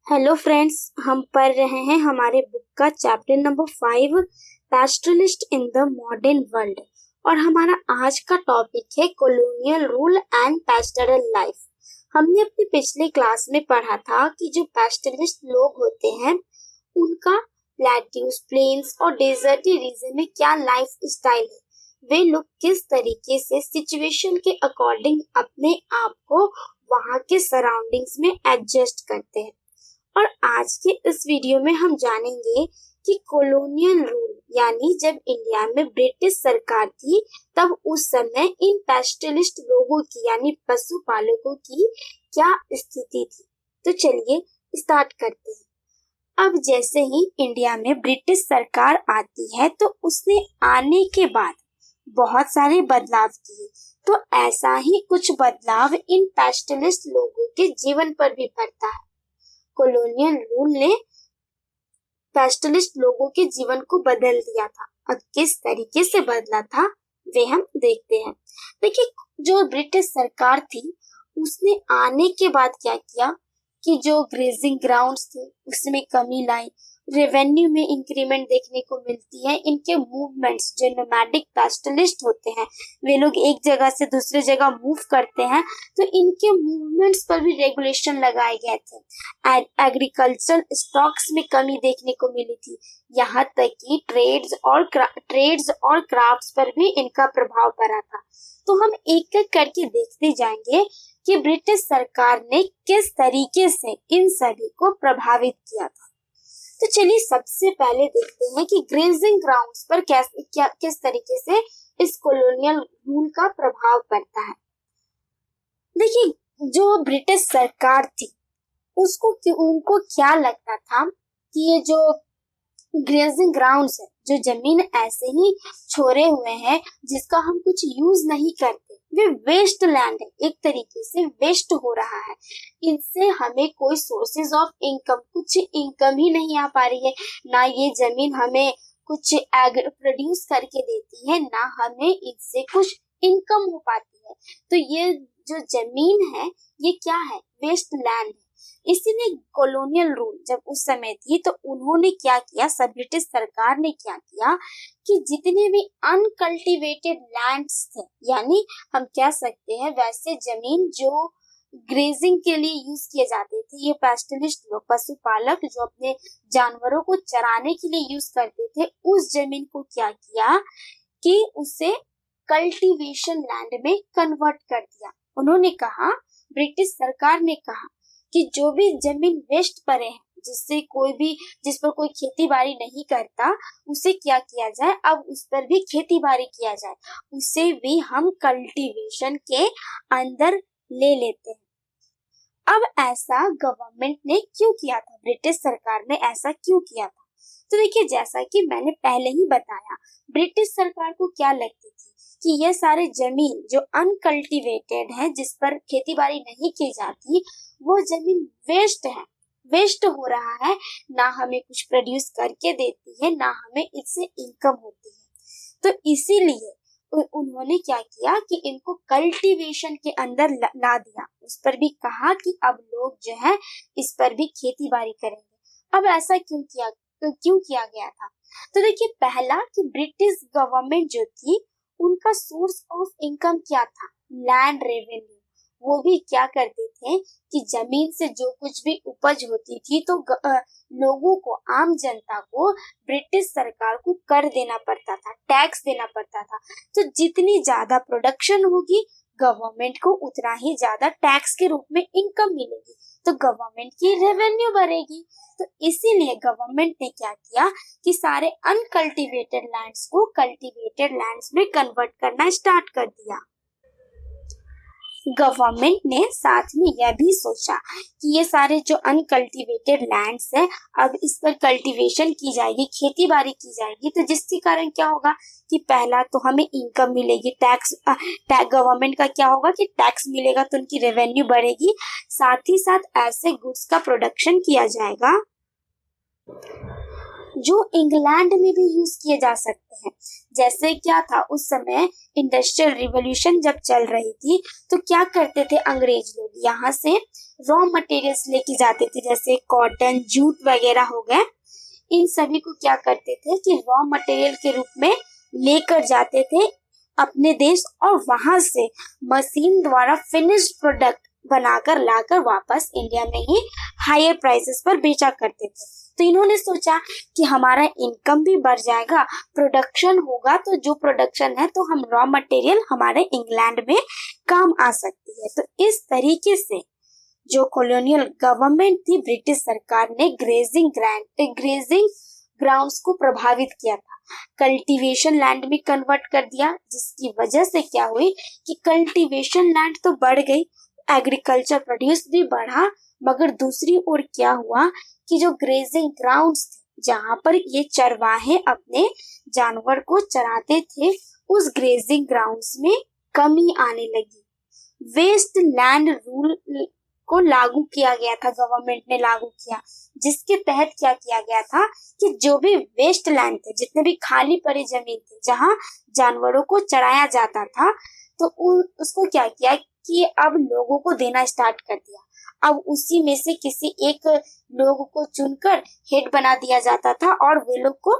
Hello friends, हम पढ़ रहे हैं हमारे बुक का chapter number 5 pastoralists in the modern world. और हमारा आज का टॉपिक है colonial rule and pastoral life. हमने अपने पिछले क्लास में पढ़ा था कि जो पैस्टरलिस्ट लोग होते हैं उनका प्लेट्यूज, प्लेन्स और डेजर्टी रीजन में क्या लाइफ स्टाइल है, वे लोग किस तरीके से सिचुएशन के अकॉर्डिंग अपने आप को वहाँ के सराउंडिंग्स में एडजस्ट करते हैं। और आज के इस वीडियो में हम जानेंगे कि कॉलोनियल रूल यानी जब इंडिया में ब्रिटिश सरकार थी तब उस समय इन पैस्टरलिस्ट लोगों की यानी पशुपालकों की क्या स्थिति थी। तो चलिए स्टार्ट करते हैं। अब जैसे ही इंडिया में ब्रिटिश सरकार आती है तो उसने आने के बाद बहुत सारे बदलाव किए। तो ऐसा ही कुछ बदलाव इन पैस्टरलिस्ट लोगों के जीवन पर भी पड़ता है। कॉलोनियल रूल ने पैस्टरलिस्ट लोगों के जीवन को बदल दिया था। अब किस तरीके से बदला था वे हम देखते हैं। देखिए, जो ब्रिटिश सरकार थी उसने आने के बाद क्या किया कि जो ग्रेजिंग ग्राउंड्स थे उसमें कमी लाई, रेवेन्यू में इंक्रीमेंट देखने को मिलती है। इनके मूवमेंट्स, जो नोमैडिक पैस्टरलिस्ट होते हैं वे लोग एक जगह से दूसरे जगह मूव करते हैं, तो इनके मूवमेंट्स पर भी रेगुलेशन लगाए गए थे। एग्रीकल्चरल स्टॉक्स में कमी देखने को मिली थी। यहाँ तक कि ट्रेड्स और क्राफ्ट्स पर भी इनका प्रभाव पड़ा था। तो हम एक एक करके देखते जाएंगे कि ब्रिटिश सरकार ने किस तरीके से इन सभी को प्रभावित किया था। तो चलिए सबसे पहले देखते हैं कि ग्रेजिंग ग्राउंड्स पर किस तरीके से इस कॉलोनियल रूल का प्रभाव पड़ता है। देखिए, जो ब्रिटिश सरकार थी उनको क्या लगता था कि ये जो ग्रेजिंग ग्राउंड्स है, जो जमीन ऐसे ही छोड़े हुए हैं जिसका हम कुछ यूज नहीं करते, वे वेस्ट लैंड है, एक तरीके से वेस्ट हो रहा है। इनसे हमें कोई सोर्सेज ऑफ इनकम, कुछ इनकम ही नहीं आ पा रही है। ना ये जमीन हमें कुछ प्रोड्यूस करके देती है, ना हमें इससे कुछ इनकम हो पाती है। तो ये जो जमीन है ये क्या है? वेस्ट लैंड है। इसीलिए कॉलोनियल रूल जब उस समय थी तो उन्होंने क्या किया, ब्रिटिश सरकार ने क्या किया कि जितने भी अनकल्टिवेटेड लैंड्स थे, यानी हम कह सकते हैं वैसे जमीन जो ग्रेजिंग के लिए यूज किए जाते थे, ये पैस्टरलिस्ट लोग, पशुपालक जो अपने जानवरों को चराने के लिए यूज करते थे, उस जमीन को क्या किया कि उसे कल्टीवेशन लैंड में कन्वर्ट कर दिया। उन्होंने कहा, ब्रिटिश सरकार ने कहा कि जो भी जमीन वेस्ट पड़े हैं, जिस पर कोई खेती बाड़ी नहीं करता, उसे क्या किया जाए, अब उस पर भी खेती बाड़ी किया जाए, उसे भी हम कल्टीवेशन के अंदर ले लेते हैं। अब ऐसा गवर्नमेंट ने क्यों किया था, ब्रिटिश सरकार ने ऐसा क्यों किया था? तो देखिए, जैसा कि मैंने पहले ही बताया, ब्रिटिश सरकार को क्या लगती थी कि ये सारे जमीन जो अनकल्टिवेटेड है, जिस पर खेती बाड़ी नहीं की जाती, वो जमीन वेस्ट हो रहा है, ना हमें कुछ प्रोड्यूस करके देती है, ना हमें इससे इनकम होती है। तो इसीलिए उन्होंने क्या किया कि इनको कल्टीवेशन के अंदर ला दिया। उस पर भी कहा कि अब लोग जो है इस पर भी खेती बाड़ी करेंगे। अब ऐसा क्यों किया गया था? तो देखिए, पहला कि ब्रिटिश गवर्नमेंट जो थी उनका सोर्स ऑफ इनकम क्या था? Land revenue. वो भी क्या करते थे कि जमीन से जो कुछ भी उपज होती थी तो लोगों को, आम जनता को, ब्रिटिश सरकार को कर देना पड़ता था, टैक्स देना पड़ता था। तो जितनी ज्यादा प्रोडक्शन होगी गवर्नमेंट को उतना ही ज्यादा टैक्स के रूप में इनकम मिलेगी, तो गवर्नमेंट की रेवेन्यू बढ़ेगी। तो इसीलिए गवर्नमेंट ने क्या किया कि सारे अनकल्टिवेटेड लैंड्स को कल्टिवेटेड लैंड्स में कन्वर्ट करना स्टार्ट कर दिया। गवर्नमेंट ने साथ में यह भी सोचा कि ये सारे जो अनकल्टिवेटेड लैंड्स है, अब इस पर कल्टीवेशन की जाएगी, खेती बाड़ी की जाएगी, तो जिसके कारण क्या होगा कि पहला तो हमें इनकम मिलेगी, टैक्स गवर्नमेंट का क्या होगा कि टैक्स मिलेगा, तो उनकी रेवेन्यू बढ़ेगी। साथ ही साथ ऐसे गुड्स का प्रोडक्शन किया जाएगा जो इंग्लैंड में भी यूज किए जा सकते हैं। जैसे क्या था उस समय इंडस्ट्रियल रिवॉल्यूशन जब चल रही थी, तो क्या करते थे अंग्रेज लोग, यहाँ से रॉ मटेरियल्स लेके जाते थे, जैसे कॉटन, जूट वगैरह हो गए। इन सभी को क्या करते थे कि रॉ मटेरियल के रूप में लेकर जाते थे अपने देश, और वहां से मशीन द्वारा फिनिश्ड प्रोडक्ट बनाकर लाकर वापस इंडिया में ही हायर प्राइसेस पर बेचा करते थे। तो इन्होंने सोचा कि हमारा इनकम भी बढ़ जाएगा, प्रोडक्शन होगा, तो जो प्रोडक्शन है तो हम रॉ मटेरियल हमारे इंग्लैंड में काम आ सकती है। तो इस तरीके से जो कॉलोनियल गवर्नमेंट थी, ब्रिटिश सरकार ने ग्रेजिंग ग्राउंड्स को प्रभावित किया था, कल्टीवेशन लैंड में कन्वर्ट कर दिया, जिसकी वजह से क्या हुई कि कल्टीवेशन लैंड तो बढ़ गई, एग्रीकल्चर प्रोड्यूस भी बढ़ा, मगर दूसरी ओर क्या हुआ कि जो ग्रेजिंग ग्राउंड्स थे, जहां पर ये चरवाहे अपने जानवर को चराते थे, उस ग्रेजिंग ग्राउंड्स में कमी आने लगी। वेस्ट लैंड रूल को लागू किया गया था, गवर्नमेंट ने लागू किया, जिसके तहत क्या किया गया था कि जो भी वेस्ट लैंड थे, जितने भी खाली पड़े जमीन थे जहां जानवरों को चराया जाता था, तो उसको क्या किया कि अब लोगों को देना स्टार्ट कर दिया। अब उसी में से किसी एक लोग को चुनकर हेड बना दिया जाता था, और वे लोग को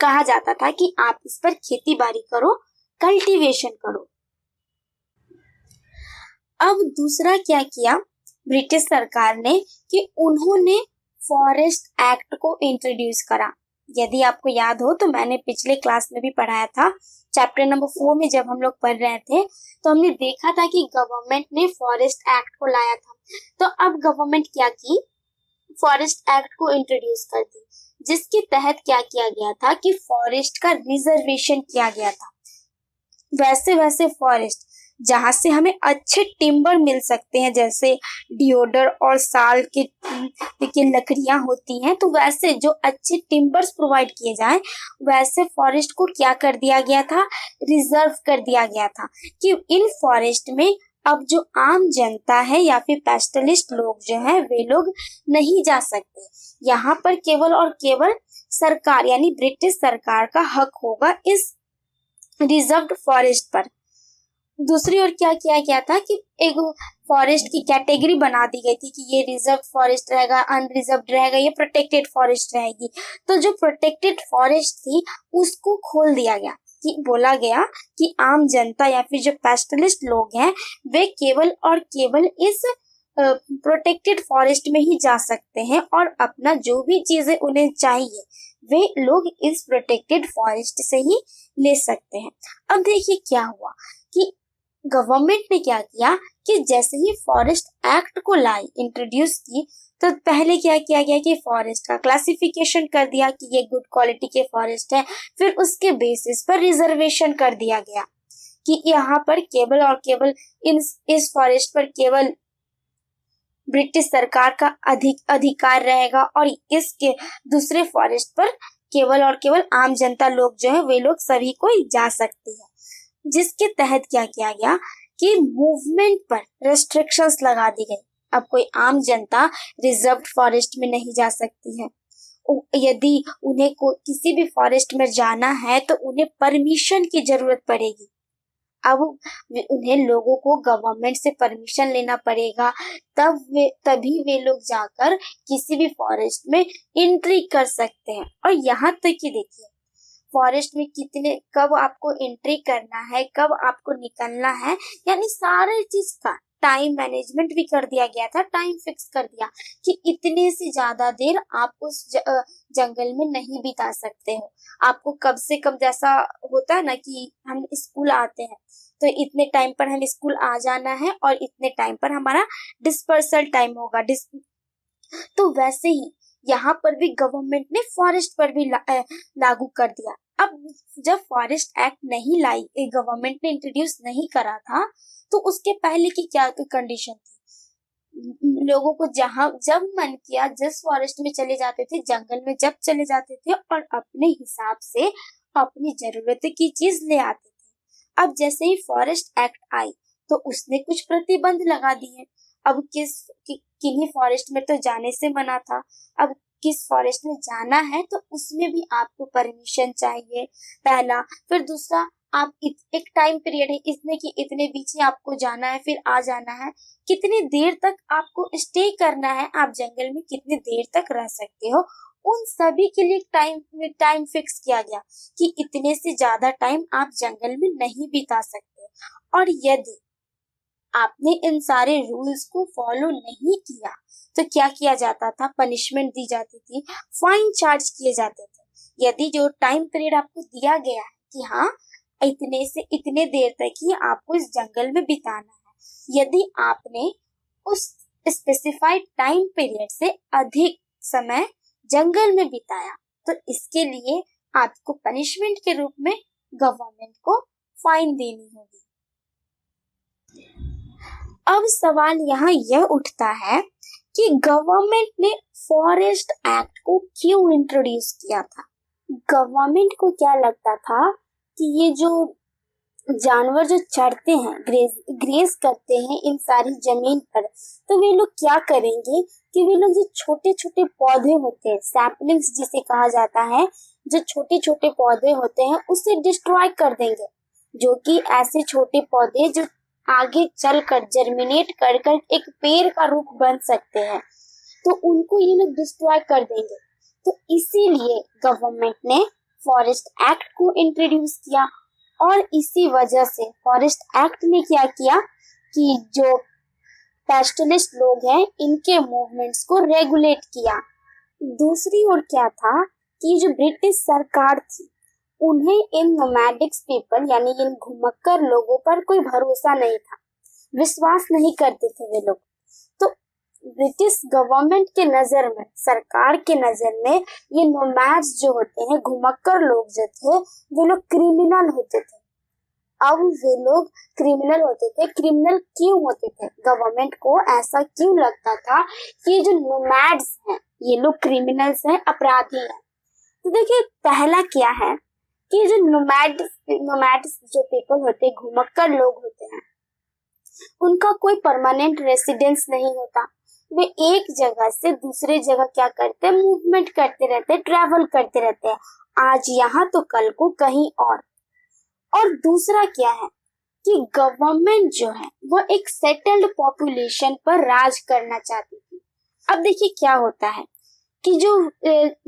कहा जाता था कि आप इस पर खेती बाड़ी करो, कल्टीवेशन करो। अब दूसरा क्या किया ब्रिटिश सरकार ने कि उन्होंने फॉरेस्ट एक्ट को इंट्रोड्यूस करा। यदि आपको याद हो तो मैंने पिछले क्लास में भी पढ़ाया था, चैप्टर नंबर 4 में जब हम लोग पढ़ रहे थे, तो हमने देखा था कि गवर्नमेंट ने फॉरेस्ट एक्ट को लाया था। तो अब गवर्नमेंट क्या की, फॉरेस्ट एक्ट को इंट्रोड्यूस कर दी, जिसके तहत क्या किया गया था कि फॉरेस्ट का रिजर्वेशन किया गया था। वैसे फॉरेस्ट जहां से हमें अच्छे टिम्बर मिल सकते हैं, जैसे डिओडर और साल के लकड़ियां होती हैं, तो वैसे जो अच्छे टिम्बर्स प्रोवाइड किए जाएं, वैसे फॉरेस्ट को क्या कर दिया गया था, रिजर्व कर दिया गया था कि इन फॉरेस्ट में अब जो आम जनता है या फिर पेस्टलिस्ट लोग जो है, वे लोग नहीं जा सकते। यहाँ पर केवल और केवल सरकार यानी ब्रिटिश सरकार का हक होगा इस रिजर्व्ड फॉरेस्ट पर। दूसरी ओर क्या किया गया था कि एक फॉरेस्ट की कैटेगरी बना दी गई थी कि ये रिजर्व फॉरेस्ट रहेगा, अनरिजर्व्ड रहेगा, ये प्रोटेक्टेड फॉरेस्ट रहेगी। तो जो प्रोटेक्टेड फॉरेस्ट थी उसको खोल दिया गया, कि बोला गया कि आम जनता या फिर जो पेस्टलिस्ट लोग हैं, वे केवल और केवल इस प्रोटेक्टेड फॉरेस्ट में ही जा सकते हैं, और अपना जो भी चीजें उन्हें चाहिए वे लोग इस प्रोटेक्टेड फॉरेस्ट से ही ले सकते हैं। अब देखिए क्या हुआ कि गवर्नमेंट ने क्या किया कि जैसे ही फॉरेस्ट एक्ट को लाई, इंट्रोड्यूस की, तो पहले क्या किया गया कि फॉरेस्ट का क्लासिफिकेशन कर दिया कि ये गुड क्वालिटी के फॉरेस्ट है। फिर उसके बेसिस पर रिजर्वेशन कर दिया गया कि यहाँ पर केवल और केवल इस फॉरेस्ट पर केवल ब्रिटिश सरकार का अधिकार रहेगा, और इसके दूसरे फॉरेस्ट पर केवल और केवल आम जनता लोग जो है वे लोग सभी को जा सकती है। जिसके तहत क्या किया गया कि मूवमेंट पर रेस्ट्रिक्शंस लगा दी गई। अब कोई आम जनता रिजर्व्ड फॉरेस्ट में नहीं जा सकती है। यदि उन्हें किसी भी फॉरेस्ट में जाना है तो उन्हें परमिशन की जरूरत पड़ेगी। अब उन्हें लोगों को गवर्नमेंट से परमिशन लेना पड़ेगा, तभी वे लोग जाकर किसी भी फॉरेस्ट में एंट्री कर सकते हैं। और यहाँ तक कि देखिए फॉरेस्ट में कब आपको एंट्री करना है, कब आपको निकलना है, यानी सारे चीज का टाइम मैनेजमेंट भी कर दिया गया था। टाइम फिक्स कर दिया कि इतने से ज्यादा देर आप उस जंगल में नहीं बिता सकते हो। आपको कब से कब, जैसा होता है ना कि हम स्कूल आते हैं तो इतने टाइम पर हम स्कूल आ जाना है और इतने टाइम पर हमारा डिस्पर्सल टाइम होगा। तो वैसे ही यहाँ पर भी गवर्नमेंट ने फॉरेस्ट पर भी लागू कर दिया। अब जब फॉरेस्ट एक्ट नहीं लाई, गवर्नमेंट ने इंट्रोड्यूस नहीं करा था, तो उसके पहले की क्या कंडीशन थी, लोगों को जब मन किया जिस फॉरेस्ट में चले जाते थे, जंगल में जब चले जाते थे और अपने हिसाब से अपनी जरूरत की चीज ले आते थे। अब जैसे ही फॉरेस्ट एक्ट आई तो उसने कुछ प्रतिबंध लगा दिए। अब किन्हीं फॉरेस्ट में तो जाने से मना था, अब किस फॉरेस्ट में जाना है तो उसमें भी आपको परमिशन चाहिए, पहला। फिर दूसरा, आप एक टाइम पीरियड है इसमें कि इतने बीच ही आपको जाना है, फिर आ जाना है, कितनी देर तक आपको स्टे करना है, आप जंगल में कितनी देर तक रह सकते हो, उन सभी के लिए टाइम फिक्स किया गया कि इतने से ज्यादा टाइम आप जंगल में नहीं बिता सकते। और यदि आपने इन सारे रूल्स को फॉलो नहीं किया तो क्या किया जाता था, पनिशमेंट दी जाती थी, फाइन चार्ज किए जाते थे। यदि जो टाइम पीरियड आपको दिया गया है कि हाँ इतने से इतने देर तक ही आपको इस जंगल में बिताना है, यदि आपने उस स्पेसिफाइड टाइम पीरियड से अधिक समय जंगल में बिताया तो इसके लिए आपको पनिशमेंट के रूप में गवर्नमेंट को फाइन देनी होगी। अब सवाल यहाँ यह उठता है कि गवर्नमेंट ने फॉरेस्ट एक्ट को क्यों इंट्रोड्यूस किया था। गवर्नमेंट को क्या लगता था कि ये जो जानवर जो चढ़ते हैं, ग्रेज करते हैं इन सारी जमीन पर, तो वे लोग क्या करेंगे कि वे लोग जो छोटे छोटे पौधे होते हैं, सैपलिंग्स जिसे कहा जाता है, जो छोटे छोटे पौधे होते हैं उसे डिस्ट्रॉय कर देंगे, जो कि ऐसे छोटे पौधे जो आगे चलकर जर्मिनेट कर कर एक पेड़ का रूप बन सकते हैं, तो उनको ये लोग डिस्ट्रॉय कर देंगे। तो इसीलिए गवर्नमेंट ने फॉरेस्ट एक्ट को इंट्रोड्यूस किया और इसी वजह से फॉरेस्ट एक्ट ने क्या किया कि जो पैस्टलिस्ट लोग हैं इनके मूवमेंट्स को रेगुलेट किया। दूसरी ओर क्या था कि जो ब्रिटिश सरकार थी उन्हें इन नोमैडिक्स पीपल यानी इन घुमक्कर लोगों पर कोई भरोसा नहीं था, विश्वास नहीं करते थे वे लोग। तो ब्रिटिश गवर्नमेंट के नजर में, सरकार के नजर में ये नोमैड्स जो होते हैं, घुमक्कर लोग जो थे, वे लोग क्रिमिनल होते थे। अब वे लोग क्रिमिनल होते थे, क्रिमिनल क्यों होते थे? गवर्नमेंट को ऐसा क्यों लगता था कि जो नोमैड्स हैं ये लोग क्रिमिनल्स हैं, अपराधी हैं। तो देखिए पहला क्या है कि जो नोमैड्स जो पीपल होते हैं, घुमक्कर लोग होते हैं, उनका कोई परमानेंट रेसिडेंस नहीं होता। वे एक जगह से दूसरे जगह क्या करते हैं, मूवमेंट करते रहते हैं, ट्रैवल करते रहते हैं, आज यहाँ तो कल को कहीं और दूसरा क्या है कि गवर्नमेंट जो है वो एक सेटल्ड पॉपुलेशन पर राज करना चाहती थी। अब देखिए क्या होता है कि जो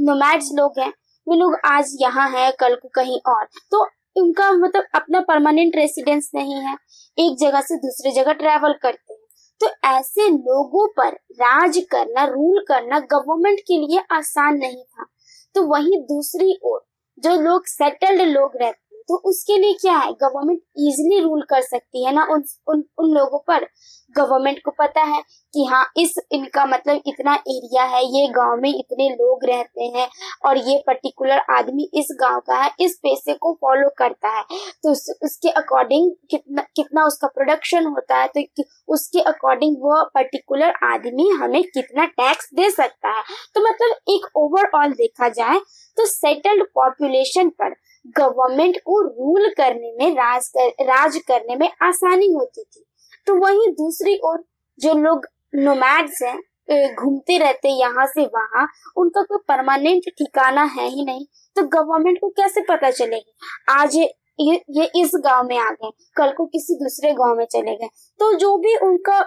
नोमैड्स लोग हैं वे लोग आज यहाँ है कल को कहीं और, तो उनका मतलब अपना परमानेंट रेसिडेंस नहीं है, एक जगह से दूसरी जगह ट्रैवल करते हैं। तो ऐसे लोगों पर राज करना, रूल करना गवर्नमेंट के लिए आसान नहीं था। तो वहीं दूसरी ओर जो लोग सेटल्ड लोग रहते हैं तो उसके लिए क्या है, गवर्नमेंट इजीली रूल कर सकती है ना उन लोगों पर। गवर्नमेंट को पता है कि हाँ इनका मतलब इतना एरिया है, ये गांव में इतने लोग रहते हैं और ये पर्टिकुलर आदमी इस गांव का है, इस पैसे को फॉलो करता है, तो उसके अकॉर्डिंग कितना उसका प्रोडक्शन होता है, तो उसके अकॉर्डिंग वो पर्टिकुलर आदमी हमें कितना टैक्स दे सकता है। तो मतलब एक ओवरऑल देखा जाए तो सेटल्ड पॉपुलेशन पर गवर्नमेंट को रूल करने में, राज करने में आसानी होती थी। तो वहीं दूसरी ओर जो लोग नोमैड्स हैं, घूमते रहते यहाँ से वहां, उनका कोई परमानेंट ठिकाना है ही नहीं, तो गवर्नमेंट को कैसे पता चलेगी आज ये इस गांव में आ गए, कल को किसी दूसरे गांव में चले गए, तो जो भी उनका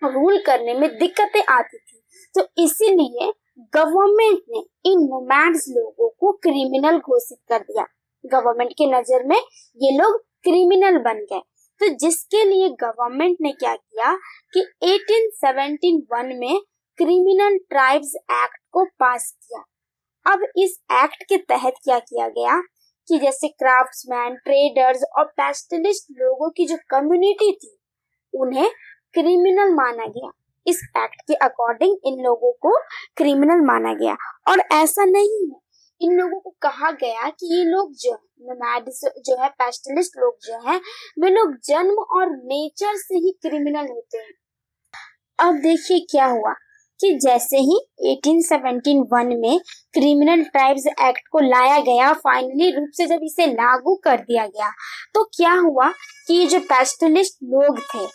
रूल करने में दिक्कतें आती थी। तो इसीलिए गवर्नमेंट ने इन नोमैड्स लोगों को क्रिमिनल घोषित कर दिया। गवर्नमेंट के नजर में ये लोग क्रिमिनल बन गए। तो जिसके लिए गवर्नमेंट ने क्या किया कि 1871 में क्रिमिनल ट्राइब्स एक्ट को पास किया। अब इस एक्ट के तहत क्या किया गया कि जैसे क्राफ्ट्समैन, ट्रेडर्स और पैस्टलिस्ट लोगों की जो कम्युनिटी थी उन्हें क्रिमिनल माना गया। इस एक्ट के अकॉर्डिंग इन लोगों को क्रिमिनल माना गया। और ऐसा नहीं है, इन लोगों को कहा गया कि ये लोग जो नोमैड्स जो है, पैस्टलिस्ट लोग जो हैं, वे लोग जन्म और नेचर से ही क्रिमिनल होते हैं। अब देखिए क्या हुआ कि जैसे ही 1871 में क्रिमिनल ट्राइब्स एक्ट को लाया गया, फाइनली रूप से जब इसे लागू कर दिया गया, तो क्या हुआ कि जो पैस्टलिस्ट लोग थे,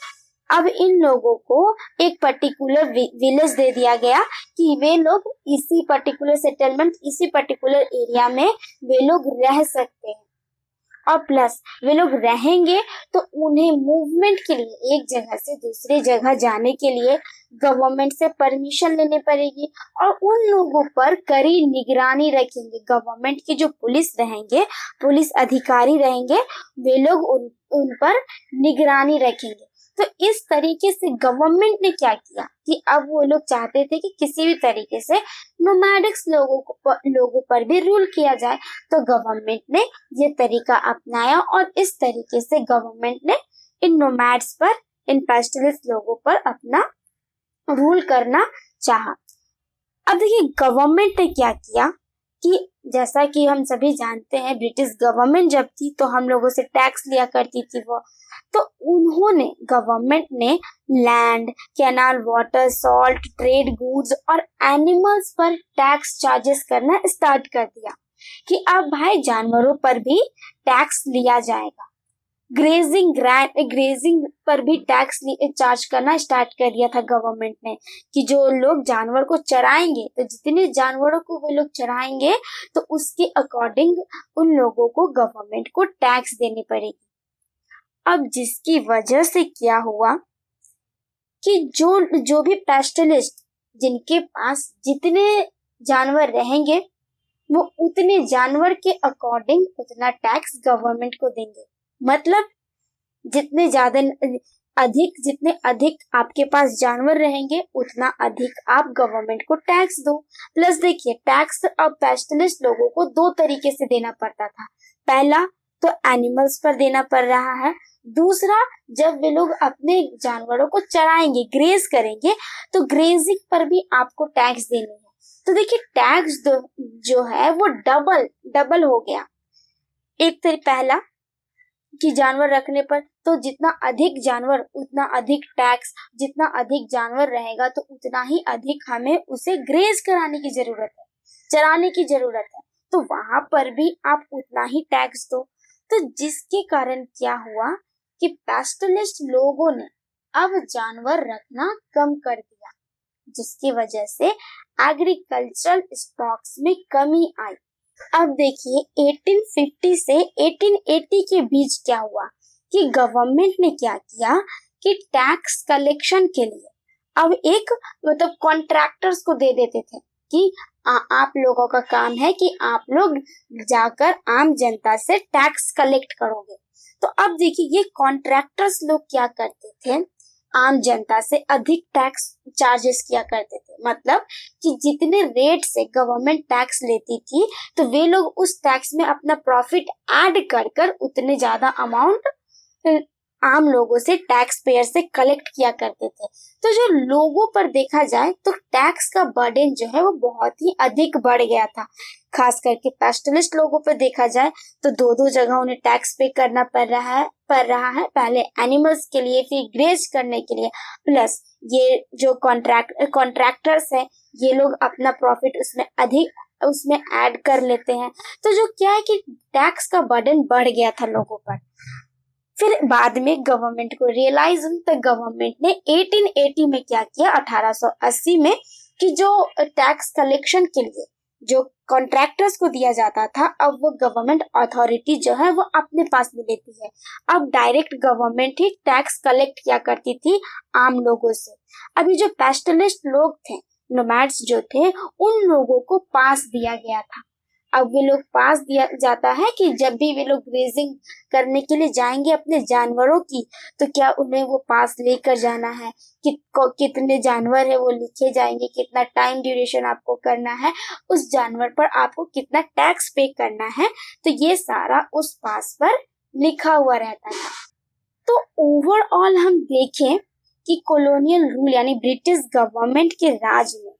अब इन लोगों को एक पर्टिकुलर विलेज दे दिया गया कि वे लोग इसी पर्टिकुलर सेटलमेंट, इसी पर्टिकुलर एरिया में वे लोग रह सकते हैं। और प्लस वे लोग रहेंगे तो उन्हें मूवमेंट के लिए, एक जगह से दूसरी जगह जाने के लिए गवर्नमेंट से परमिशन लेनी पड़ेगी और उन लोगों पर कड़ी निगरानी रखेंगे। गवर्नमेंट की जो पुलिस रहेंगे, पुलिस अधिकारी रहेंगे, वे लोग उन पर निगरानी रखेंगे। तो इस तरीके से गवर्नमेंट ने क्या किया कि अब वो लोग चाहते थे कि किसी भी तरीके से नोमैडिक्स लोगों पर भी रूल किया जाए। तो गवर्नमेंट ने ये तरीका अपनाया और इस तरीके से गवर्नमेंट ने इन नोमैड्स पर, इन पेस्टलिस्ट लोगों पर अपना रूल करना चाहा। अब देखिए गवर्नमेंट ने क्या किया कि जैसा कि हम सभी जानते हैं, ब्रिटिश गवर्नमेंट जब थी तो हम लोगों से टैक्स लिया करती थी वो, तो उन्होंने, गवर्नमेंट ने land, canal water, salt, trade goods और एनिमल्स पर टैक्स चार्जेस करना स्टार्ट कर दिया कि अब भाई जानवरों पर भी टैक्स लिया जाएगा। ग्रेजिंग पर भी टैक्स चार्ज करना स्टार्ट कर दिया था गवर्नमेंट ने कि जो लोग जानवर को चराएंगे, तो जितने जानवरों को वो लोग चराएंगे तो उसके अकॉर्डिंग उन लोगों को गवर्नमेंट को टैक्स देनी पड़ेगी। अब जिसकी वजह से क्या हुआ कि जो भी पेस्टलिस्ट, जिनके पास जितने जानवर रहेंगे वो उतने जानवर के अकॉर्डिंग उतना टैक्स गवर्नमेंट को देंगे। मतलब जितने अधिक आपके पास जानवर रहेंगे उतना अधिक आप गवर्नमेंट को टैक्स दो। प्लस देखिए टैक्स अब पेस्टलिस्ट लोगों को दो तरीके से देना पड़ता था। पहला तो एनिमल्स पर देना पड़ रहा है, दूसरा जब वे लोग अपने जानवरों को चराएंगे, ग्रेज करेंगे, तो ग्रेजिंग पर भी आपको टैक्स देनी है। तो देखिए टैक्स जो है वो डबल हो गया। एक तो पहला कि जानवर रखने पर तो जितना अधिक जानवर उतना अधिक टैक्स, जितना अधिक जानवर रहेगा तो उतना ही अधिक हमें उसे ग्रेज कराने की जरूरत है, चराने की जरूरत है, तो वहां पर भी आप उतना ही टैक्स दो। तो जिसके कारण क्या हुआ कि पेस्टलिस्ट लोगों ने अब जानवर रखना कम कर दिया, जिसकी वजह से एग्रीकल्चरल स्टॉक्स में कमी आई। अब देखिए 1850 से 1880 के बीच क्या हुआ कि गवर्नमेंट ने क्या किया कि टैक्स कलेक्शन के लिए अब एक कॉन्ट्रैक्टर्स को दे देते थे कि आप लोगों का काम है कि आप लोग जाकर आम जनता से टैक्स कलेक्ट करोगे। तो अब देखिए ये कॉन्ट्रैक्टर्स लोग क्या करते थे, आम जनता से अधिक टैक्स चार्जेस किया करते थे। मतलब कि जितने रेट से गवर्नमेंट टैक्स लेती थी तो वे लोग उस टैक्स में अपना प्रॉफिट ऐड कर उतने ज्यादा अमाउंट आम लोगों से, टैक्स पेयर से कलेक्ट किया करते थे। तो जो लोगों पर देखा जाए तो टैक्स का बर्डन जो है वो बहुत ही अधिक बढ़ गया था। खास करके पेस्टलिस्ट लोगों पर देखा जाए तो दो जगह उन्हें टैक्स पे करना पड़ रहा है, पहले एनिमल्स के लिए, फिर ग्रेज करने के लिए, प्लस ये जो कॉन्ट्रैक्टर्स है ये लोग अपना प्रॉफिट उसमें ऐड कर लेते हैं। तो जो क्या है कि टैक्स का बर्डन बढ़ गया था लोगों पर। फिर बाद में गवर्नमेंट को रियलाइज हुई तो गवर्नमेंट ने 1880 में क्या किया, 1880 में, कि जो टैक्स कलेक्शन के लिए जो कॉन्ट्रैक्टर्स को दिया जाता था अब वो गवर्नमेंट अथॉरिटी जो है वो अपने पास में लेती है। अब डायरेक्ट गवर्नमेंट ही टैक्स कलेक्ट किया करती थी आम लोगों से। अभी जो पेस्टलिस्ट लोग थे, नोमैड्स जो थे, उन लोगों को पास दिया गया था। अब वे लोग पास दिया जाता है कि जब भी वे लोग ग्रेजिंग करने के लिए जाएंगे अपने जानवरों की, तो क्या उन्हें वो पास लेकर जाना है, कितने जानवर है वो लिखे जाएंगे, कितना टाइम ड्यूरेशन आपको करना है, उस जानवर पर आपको कितना टैक्स पे करना है, तो ये सारा उस पास पर लिखा हुआ रहता था। तो ओवरऑल हम देखें कि कॉलोनियल रूल यानी ब्रिटिश गवर्नमेंट के राज में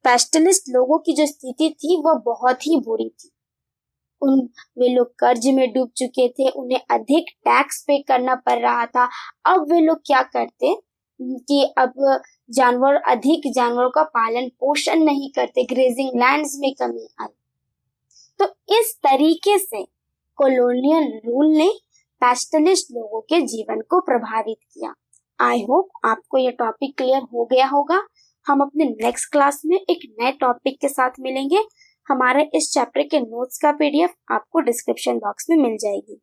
पेस्टलिस्ट लोगों की जो स्थिति थी वह बहुत ही बुरी थी। वे लोग कर्ज में डूब चुके थे, उन्हें अधिक टैक्स पे करना पड़ रहा था। अब वे लोग क्या करते कि अब अधिक जानवरों का पालन पोषण नहीं करते, ग्रेजिंग लैंड्स में कमी आई। तो इस तरीके से कॉलोनियल रूल ने पेस्टलिस्ट लोगों के जीवन को प्रभावित किया। आई होप आपको ये टॉपिक क्लियर हो गया होगा। हम अपने नेक्स्ट क्लास में एक नए टॉपिक के साथ मिलेंगे। हमारे इस चैप्टर के नोट्स का PDF आपको डिस्क्रिप्शन बॉक्स में मिल जाएगी।